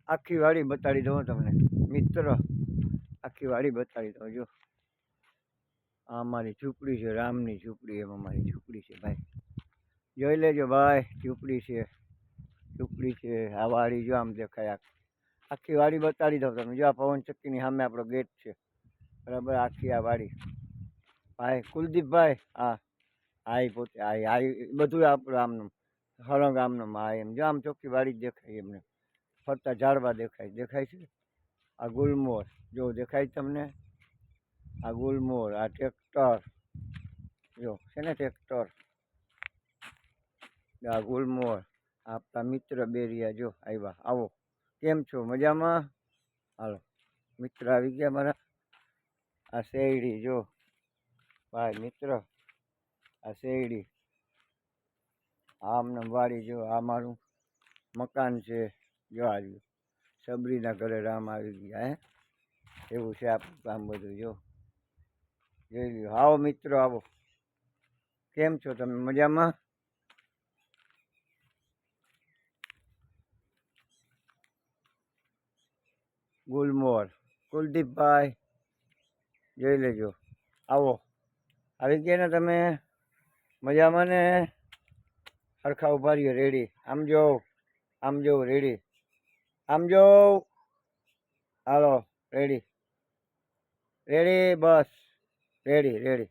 આખી વાડી બતાડી દઉં તમને મિત્ર, આખી વાડી બતાડી દઉં. જો આ અમારી ઝૂંપડી છે, રામની ઝૂંપડી, એમ અમારી ઝૂંપડી છે ભાઈ. જોઈ લેજો ભાઈ, ઝૂંપડી છે, ઝૂંપડી છે. આ વાડી જો આમ દેખાય, આખી વાડી બતાડી દઉં તમે. જો આ પવન ચક્કીની સામે આપણો ગેટ છે, બરાબર. આખી આ વાડી ભાઈ કુલદીપભાઈ, હા હા એ પોતે, હા બધું આપણું આમનું હળંગ આમનું. હા એમ જો આમ ચોખ્ખી વાડી જ દેખાય એમને. ફરતા ઝાડવા દેખાય છે. આ ગુલમોર જો દેખાય તમને, આ ગુલમોર, આ ટ્રેક્ટર જો છે ને, ટ્રેક્ટર, આ ગુલમોર. આપણા મિત્ર બેરિયા જો આવ્યા. આવો, કેમ છો, મજામાં? હાલો, મિત્ર આવી ગયા મારા. આ શેરડી જો ભાઈ મિત્ર, આ શેરડી. આમને વાડી જો, આ મારું મકાન છે. જો આવ્યું સબરીના ઘરે રામ આવી ગયા. એવું છે આપણું કામ બધું. જો જોઈ લ્યો. આવો મિત્રો, આવો. કેમ છો તમે, મજામાં? ગુલમોર, કુલદીપભાઈ જોઈ લેજો. આવો, આવી ગયા ને તમે, મજામાં ને? સરખા ઉભા રહ્યો, રેડી. આમ જો, આમ જો, રેડી. આમ જો, હાલો, રેડી, રેડી, બસ રેડી, રેડી.